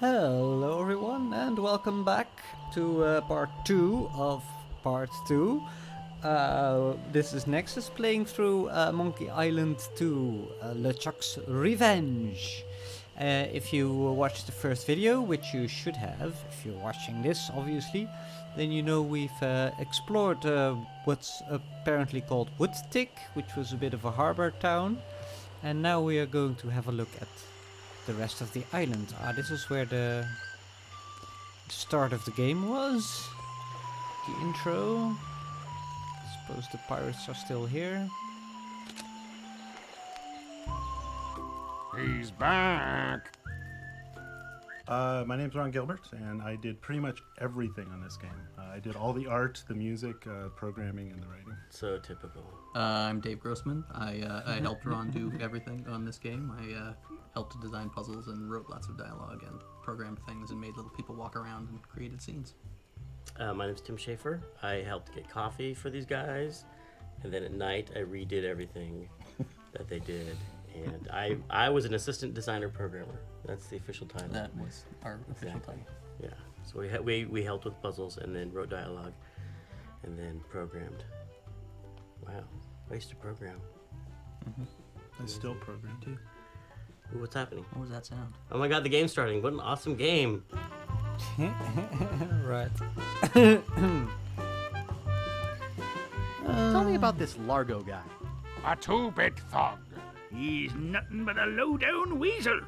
Hello everyone and welcome back to part 2 of part 2. This is Nexus playing through Monkey Island 2, LeChuck's Revenge. If you watched the first video, which you should have, if you're watching this obviously, then you know we've explored what's apparently called Woodtick, which was a bit of a harbor town. And now we are going to have a look at the rest of the island. This is where the start of the game was. The intro. I suppose the pirates are still here. He's back. My name's Ron Gilbert, and I did pretty much everything on this game. I did all the art, the music, programming, and the writing. So typical. I'm Dave Grossman. I helped Ron do everything on this game. I helped to design puzzles and wrote lots of dialogue and programmed things and made little people walk around and created scenes. My name's Tim Schaefer. I helped get coffee for these guys, and then at night I redid everything that they did. And I was an assistant designer programmer. That's the official title. That was our official title. Yeah. So we helped with puzzles and then wrote dialogue and then programmed. Wow. I used to program. I still program too. Ooh, what's happening? What was that sound? Oh my god, the game's starting. What an awesome game. Right. Tell me about this Largo guy. A two-bit thug. He's nothing but a low-down weasel.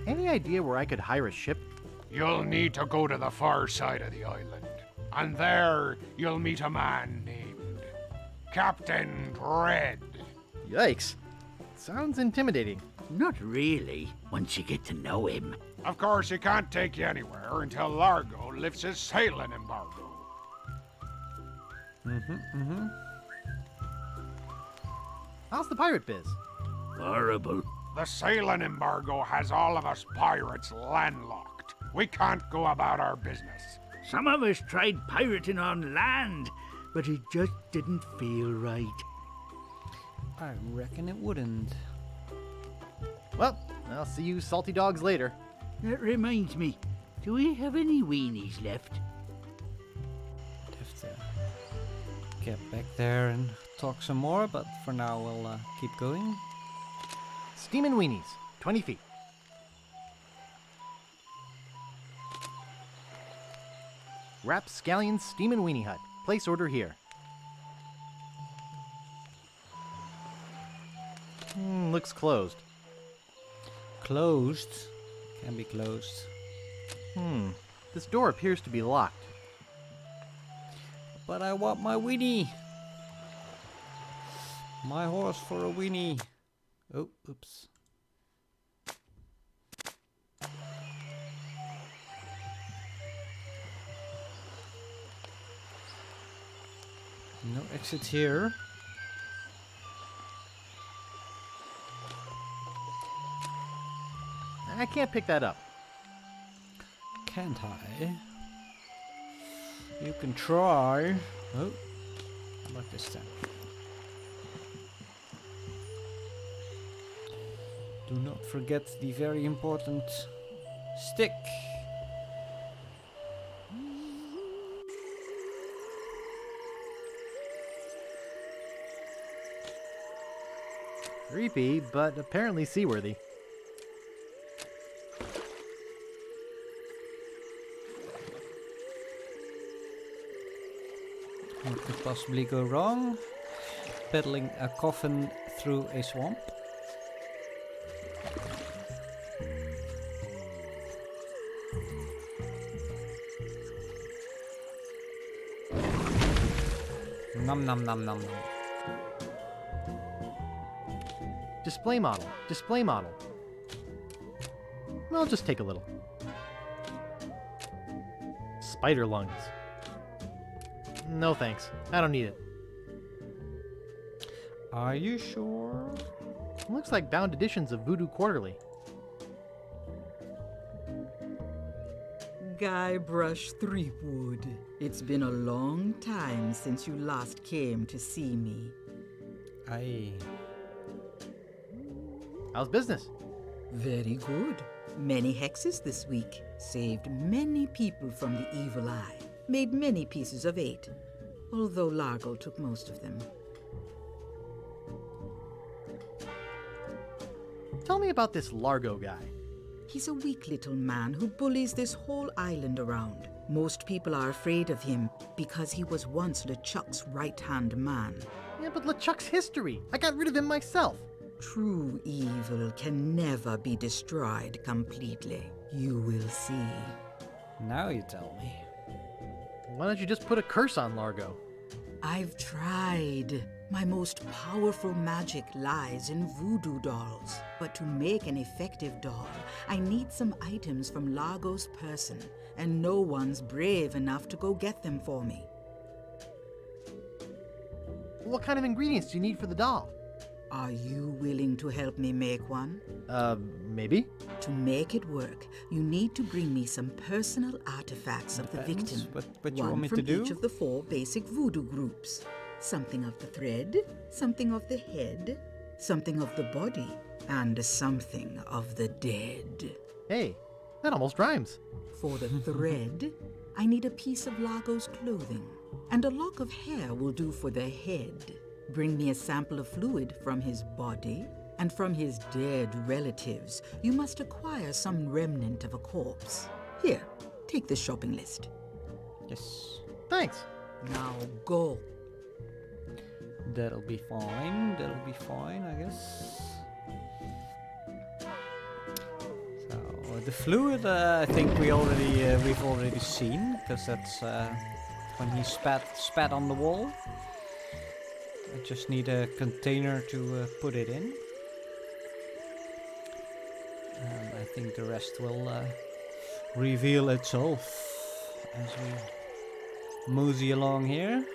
Any idea where I could hire a ship? You'll need to go to the far side of the island. And there you'll meet a man named Captain Dread. Yikes. Sounds intimidating. Not really, once you get to know him. Of course, he can't take you anywhere until Largo lifts his sailing embargo. How's the pirate biz? Horrible. The sailing embargo has all of us pirates landlocked. We can't go about our business. Some of us tried pirating on land, but it just didn't feel right. I reckon it wouldn't. Well, I'll see you salty dogs later. That reminds me, do we have any weenies left? I'd have to get back there and talk some more, but for now we'll keep going. Steamin' weenies, 20 feet. Rapscallion Steamin' Weenie Hut. Place order here. Looks closed. Closed. Can be closed. This door appears to be locked. But I want my weenie. My horse for a weenie. Oh, oops. No exit here. I can't pick that up. Can't I? You can try. Oh, how about this then? Do not forget the very important stick. Creepy, but apparently seaworthy. What could possibly go wrong? Peddling a coffin through a swamp. Nom nom nom nom nom. Display model. Display model. I'll just take a little. Spider lungs. No thanks. I don't need it. Are you sure? Looks like bound editions of Voodoo Quarterly. Guybrush Threepwood. It's been a long time since you last came to see me. How's business? Very good. Many hexes this week. Saved many people from the evil eye. Made many pieces of 8. Although Largo took most of them. Tell me about this Largo guy. He's a weak little man who bullies this whole island around. Most people are afraid of him because he was once LeChuck's right-hand man. Yeah, but LeChuck's history. I got rid of him myself. True evil can never be destroyed completely. You will see. Now you tell me. Why don't you just put a curse on Largo? I've tried. My most powerful magic lies in voodoo dolls. But to make an effective doll, I need some items from Largo's person, and no one's brave enough to go get them for me. What kind of ingredients do you need for the doll? Are you willing to help me make one? Maybe? To make it work, you need to bring me some personal artifacts of the victim. What you one want me from to do? each of the 4 basic voodoo groups. Something of the thread, something of the head, something of the body, and something of the dead. Hey, that almost rhymes. For the thread, I need a piece of Largo's clothing, and a lock of hair will do for the head. Bring me a sample of fluid from his body, and from his dead relatives, you must acquire some remnant of a corpse. Here, take the shopping list. Yes. Thanks. Now go. That'll be fine. That'll be fine, I guess. So the fluid, I think we've already seen, because that's when he spat on the wall. I just need a container to put it in. And I think the rest will reveal itself as we mosey along here.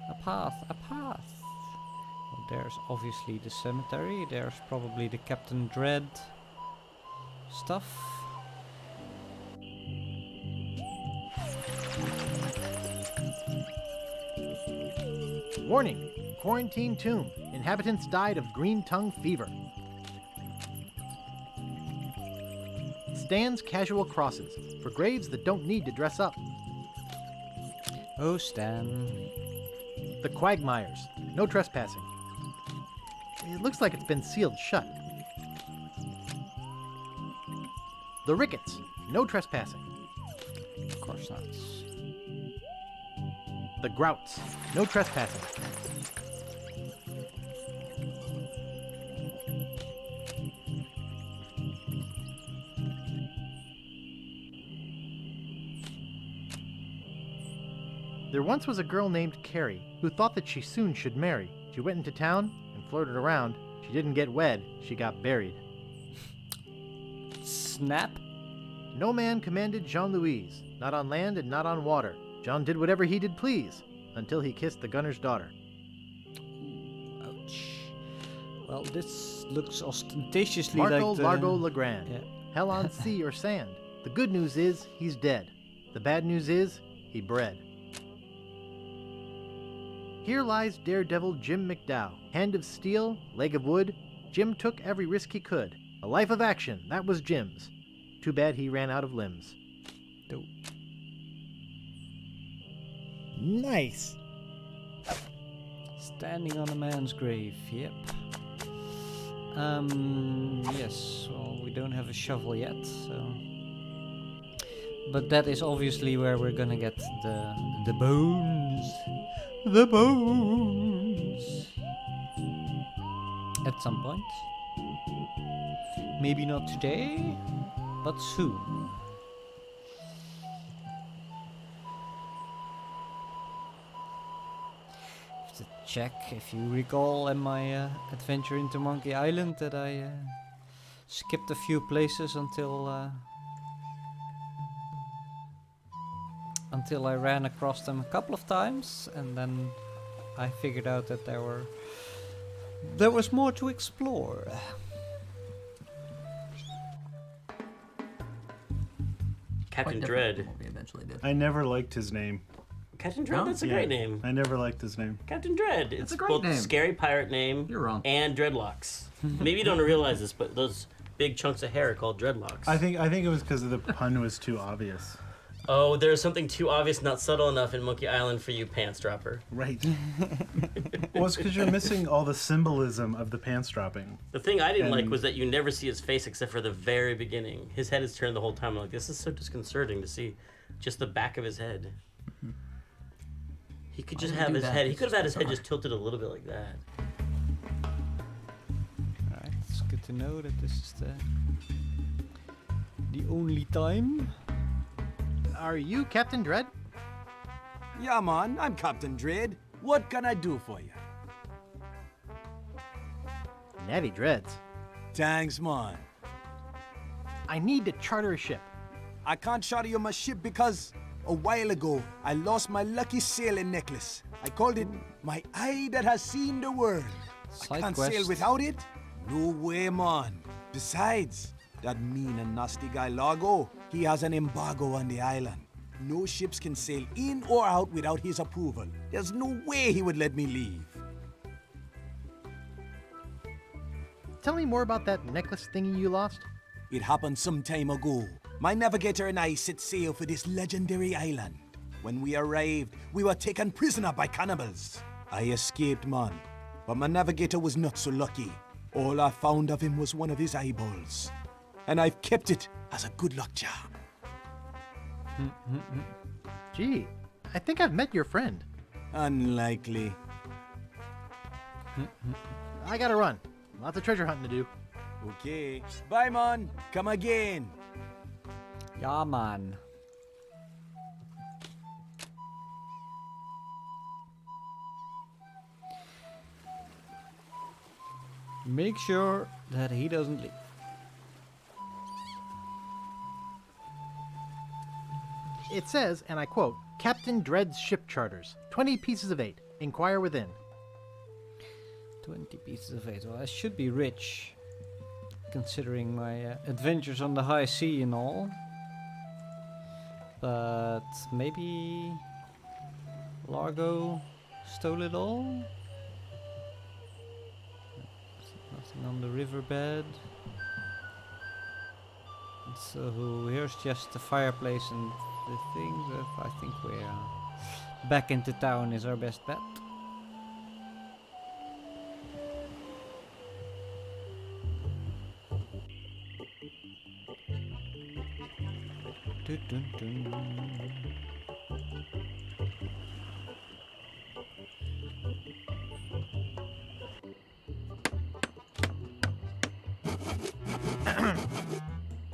A path. Well, there's obviously the cemetery. There's probably the Captain Dread stuff. Warning. Quarantine tomb. Inhabitants died of green tongue fever. Stan's casual crosses. For graves that don't need to dress up. Oh, Stan. The Quagmires. No trespassing. It looks like it's been sealed shut. The Ricketts. No trespassing. Of course not. The Grouts. No trespassing. There once was a girl named Carrie who thought that she soon should marry. She went into town and flirted around. She didn't get wed, she got buried. Snap. No man commanded Jean-Louise, not on land and not on water. John did whatever he did please, until he kissed the gunner's daughter. Ouch. Well, this looks ostentatiously Marco like the... Largo Legrand. Yeah. Hell on sea or sand. The good news is, he's dead. The bad news is, he bred. Here lies daredevil Jim McDowell. Hand of steel, leg of wood. Jim took every risk he could. A life of action, that was Jim's. Too bad he ran out of limbs. Dope. Nice. Standing on a man's grave, yep. Yes, well, we don't have a shovel yet, so... But that is obviously where we're gonna get the bones. The bones! At some point. Maybe not today, but soon. To check if you recall in my adventure into Monkey Island that I skipped a few places until I ran across them a couple of times, and then I figured out that there was more to explore. Captain Quite different Dread. from what we eventually did. I never liked his name. Captain Dread, No? that's a great name. I never liked his name. Captain Dread. It's a great both name. scary pirate name You're wrong. and dreadlocks. Maybe you don't realize this, but those big chunks of hair are called dreadlocks. I think it was because the pun was too obvious. Oh, there's something too obvious, not subtle enough in Monkey Island for you, pants dropper. Right. Well, it's because you're missing all the symbolism of the pants dropping. The thing I didn't like And- was that you never see his face except for the very beginning. His head is turned the whole time. I'm like, this is so disconcerting to see just the back of his head. He could just would have do his that? head. He It's could have had his bizarre. head just tilted a little bit like that. Alright, it's good to know that this is the only time. Are you Captain Dread? Yeah, man, I'm Captain Dread. What can I do for you? Natty Dreads. Thanks, man. I need to charter a ship. I can't charter you my ship because a while ago I lost my lucky sailing necklace. I called it my eye that has seen the world. I Side can't quest. sail without it. No way, man. Besides, that mean and nasty guy Largo, he has an embargo on the island. No ships can sail in or out without his approval. There's no way he would let me leave. Tell me more about that necklace thingy you lost. It happened some time ago. My navigator and I set sail for this legendary island. When we arrived, we were taken prisoner by cannibals. I escaped, man, but my navigator was not so lucky. All I found of him was one of his eyeballs. And I've kept it as a good luck charm. Gee, I think I've met your friend. Unlikely. I gotta run. Lots of treasure hunting to do. Okay. Bye, man. Come again. Yeah, man. Make sure that he doesn't leave. It says, and I quote, Captain Dread's ship charters. 20 pieces of 8. Inquire within. 20 pieces of 8. Well, I should be rich, considering my adventures on the high sea and all. But maybe Largo stole it all? Nothing on the riverbed. So here's just the fireplace and the things. I think we're back into town is our best bet. Dun, dun, dun.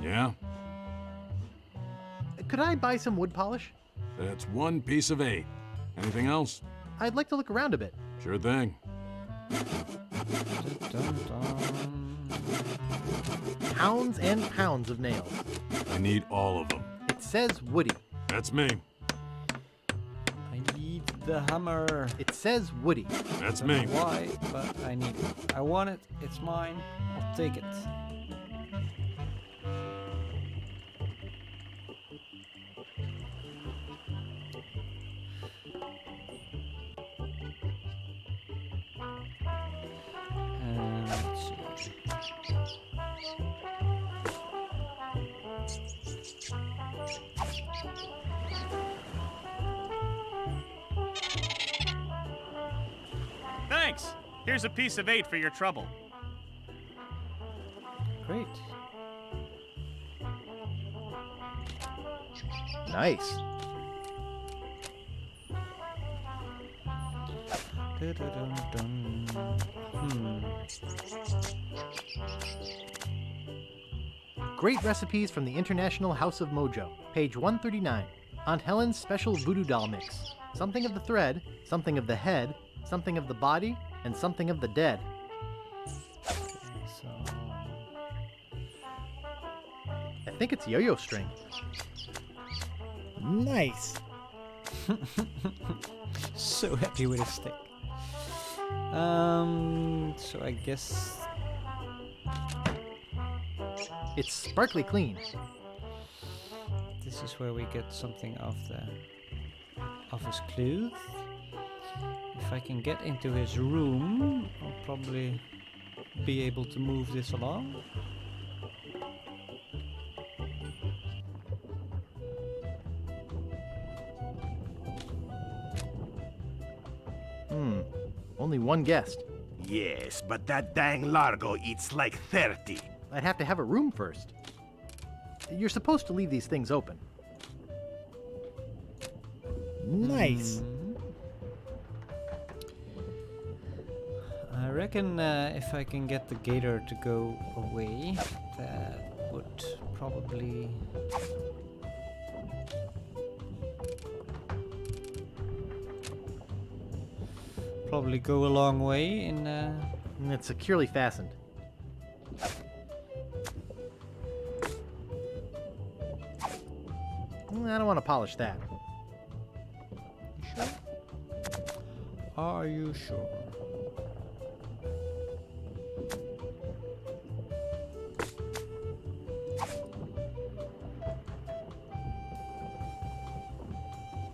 Yeah, Could I buy some wood polish? that's 1 piece of 8. Anything else? I'd like to look around a bit. Sure thing. Dun, dun. Pounds and pounds of nails. I need all of them. It says Woody. That's me. I need the hammer. It says Woody. That's Don't me. know why, but I need it. I want it. It's mine. I'll take it. Let's see. Thanks. Here's a piece of 8 for your trouble. Great. Nice. Dun-dun-dun-dun. Great recipes from the International House of Mojo. Page 139. Aunt Helen's special voodoo doll mix. Something of the thread, something of the head, something of the body, and something of the dead. So, I think it's yo-yo string. Nice. so happy with a stick. So I guess It's sparkly clean. this is where we get something of the of his clothes. If I can get into his room, I'll probably be able to move this along. Only one guest. Yes, but that dang Largo eats like 30. I'd have to have a room first. You're supposed to leave these things open. Nice. I reckon if I can get the gator to go away, that would probably... probably go a long way in... And it's securely fastened. I don't want to polish that. Sure? Are you sure?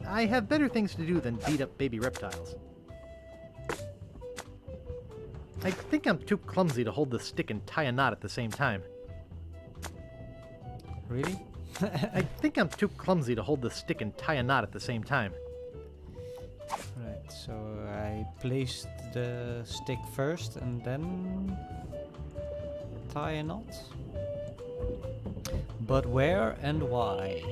I have better things to do than beat up baby reptiles. I think I'm too clumsy to hold the stick and tie a knot at the same time. Really? I think I'm too clumsy to hold the stick and tie a knot at the same time. Right, so I placed the stick first and then tie a knot. But where and why?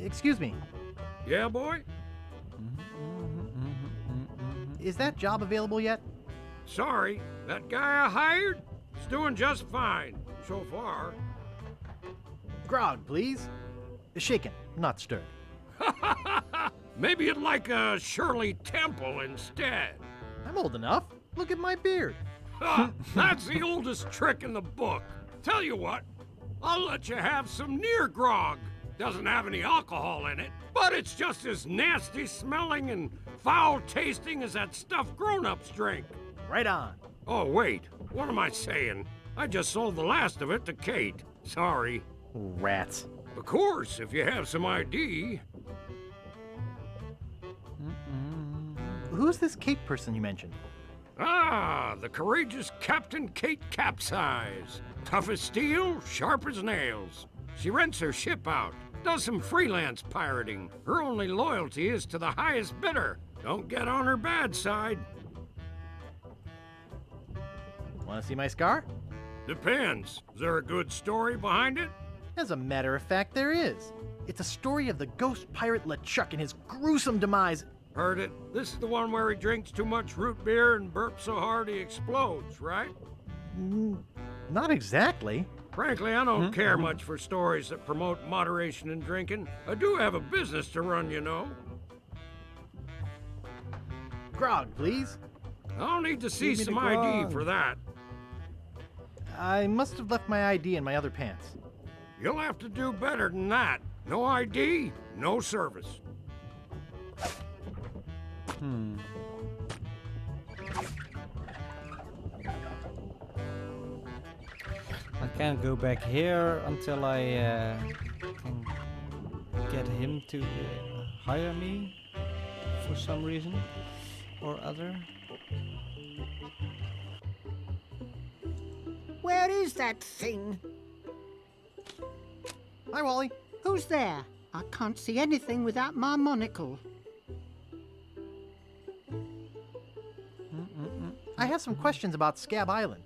Excuse me, Yeah, boy? is that job available yet? Sorry, that guy I hired is doing just fine so far. Grog, please. Shaken, not stirred. Maybe you'd like a Shirley Temple instead. I'm old enough. Look at my beard. That's the oldest trick in the book. Tell you what, I'll let you have some near grog. Doesn't have any alcohol in it, but it's just as nasty smelling and foul tasting as that stuff grown-ups drink. Right on. Oh, wait, what am I saying? I just sold the last of it to Kate. Sorry. Rats. Of course, if you have some ID. Who's this Kate person you mentioned? Ah, the courageous Captain Kate Capsize. Tough as steel, sharp as nails. She rents her ship out, does some freelance pirating. Her only loyalty is to the highest bidder. Don't get on her bad side. Want to see my scar? Depends. Is there a good story behind it? As a matter of fact, there is. It's a story of the ghost pirate LeChuck and his gruesome demise. Heard it. This is the one where he drinks too much root beer and burps so hard he explodes, right? Not exactly. Frankly, I don't care much for stories that promote moderation in drinking. I do have a business to run, you know. Grog, please. I'll need to see Give me some the ID grog. for that. I must have left my ID in my other pants. You'll have to do better than that. No ID, no service. I can't go back here until I can get him to hire me for some reason or other. Where is that thing? Hi, Wally. Who's there? I can't see anything without my monocle. I have some questions about Scab Island.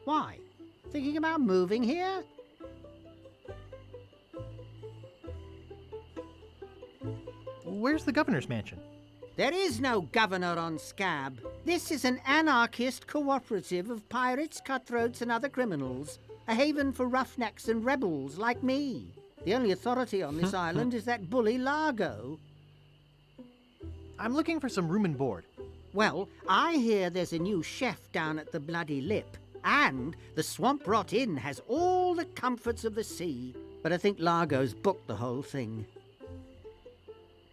Why? Thinking about moving here? Where's the governor's mansion? There is no governor on Scab. This is an anarchist cooperative of pirates, cutthroats, and other criminals. A haven for roughnecks and rebels like me. The only authority on this island is that bully Largo. I'm looking for some room and board. Well, I hear there's a new chef down at the Bloody Lip. And the Swamp Rot Inn has all the comforts of the sea. but I think Largo's booked the whole thing.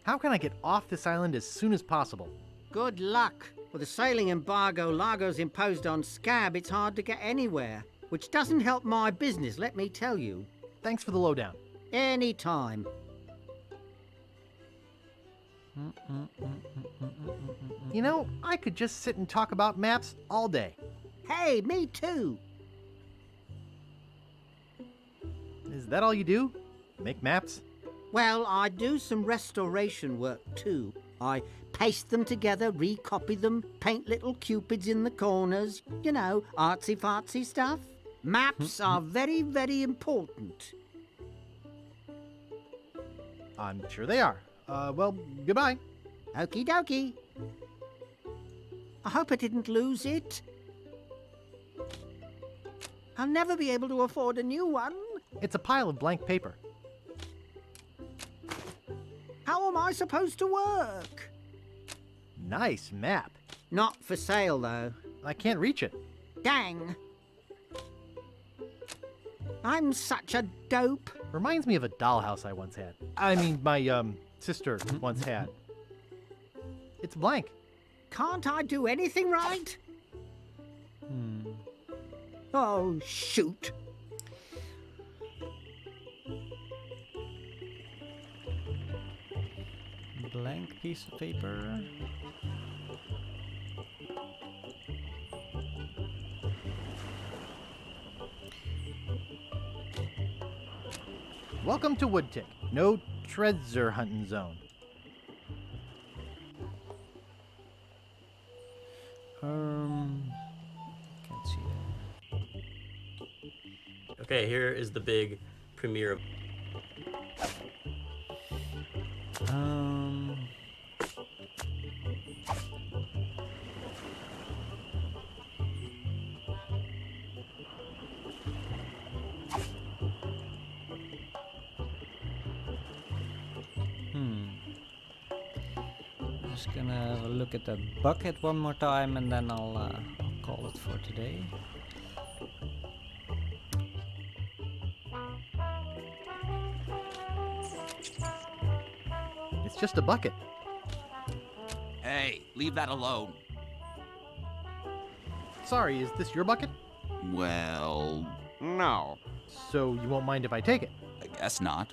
How can I get off this island as soon as possible? Good luck. With the sailing embargo Largo's imposed on Scab, it's hard to get anywhere, which doesn't help my business, let me tell you. Thanks for the lowdown. Any time. You know, I could just sit and talk about maps all day. Hey, me too. Is that all you do? Make maps? Well, I do some restoration work too. I paste them together, recopy them, paint little cupids in the corners. You know, artsy-fartsy stuff. Maps are very, very important. I'm sure they are. Well, goodbye. Okie dokie. I hope I didn't lose it. I'll never be able to afford a new one. It's a pile of blank paper. How am I supposed to work? Nice map. Not for sale, though. I can't reach it. Dang. I'm such a dope. Reminds me of a dollhouse I once had. I mean, my, sister once had. It's blank. Can't I do anything right? Oh, shoot. Blank piece of paper. Welcome to Woodtick. No treasure hunting zone. Can't see that. Okay, here is the big premiere of. Just gonna have a look at the bucket one more time and then I'll call it for today. It's just a bucket. Hey, leave that alone. Sorry, is this your bucket? Well, no. So you won't mind if I take it? I guess not.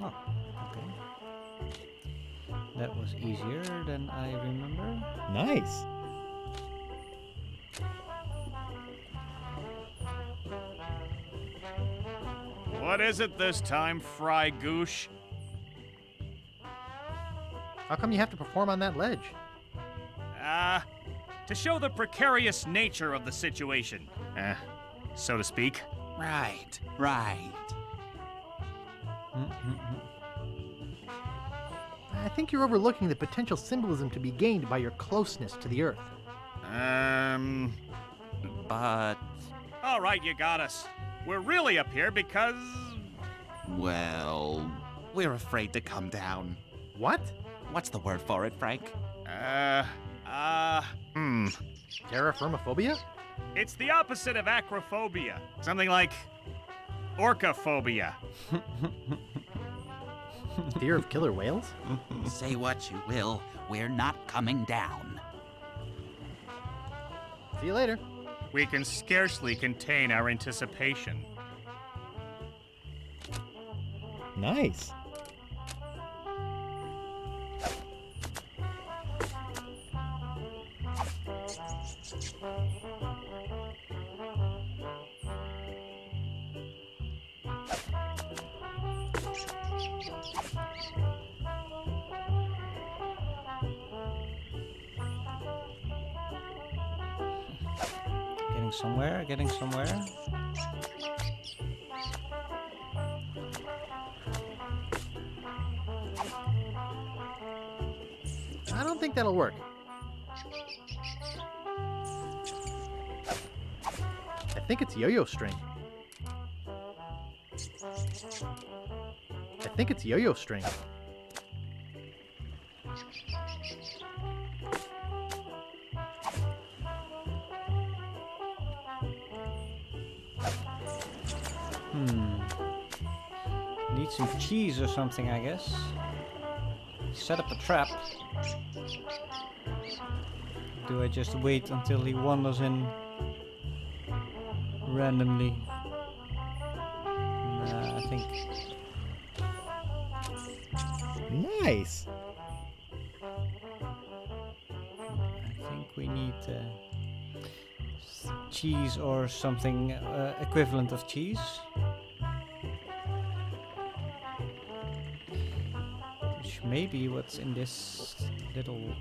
Oh, okay. That was easier than I remember. Nice. What is it this time, Fry Goosh? How come you have to perform on that ledge? To show the precarious nature of the situation, so to speak. Right, right. I think you're overlooking the potential symbolism to be gained by your closeness to the Earth. But... All right, you got us. We're really up here because... Well, we're afraid to come down. What? What's the word for it, Frank? Terraformophobia? It's the opposite of acrophobia. Something like orcaphobia. Fear of killer whales? Say what you will, we're not coming down. See you later. We can scarcely contain our anticipation. Nice. Getting somewhere. I don't think that'll work. I think it's yo-yo string. I think it's yo-yo string. Need some cheese or something, I guess. Set up a trap. Do I just wait until he wanders in randomly? Nah, I think... Nice. I think we need cheese or something equivalent of cheese. Which may be what's in this little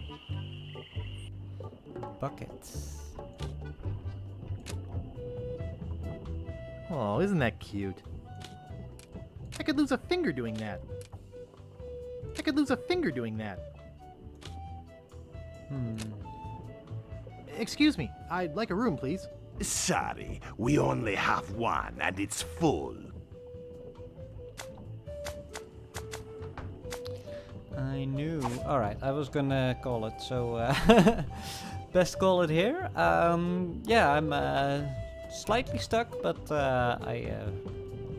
bucket. Oh, isn't that cute? I could lose a finger doing that. I could lose a finger doing that. Excuse me, I'd like a room, please. Sorry, we only have one and it's full. I knew. Alright, I was gonna call it, so best call it here. Yeah, I'm slightly stuck, but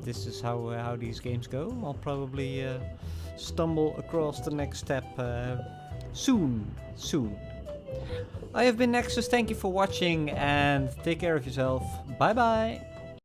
this is how these games go. I'll probably stumble across the next step soon. I have been Nexus, thank you for watching and take care of yourself. Bye bye!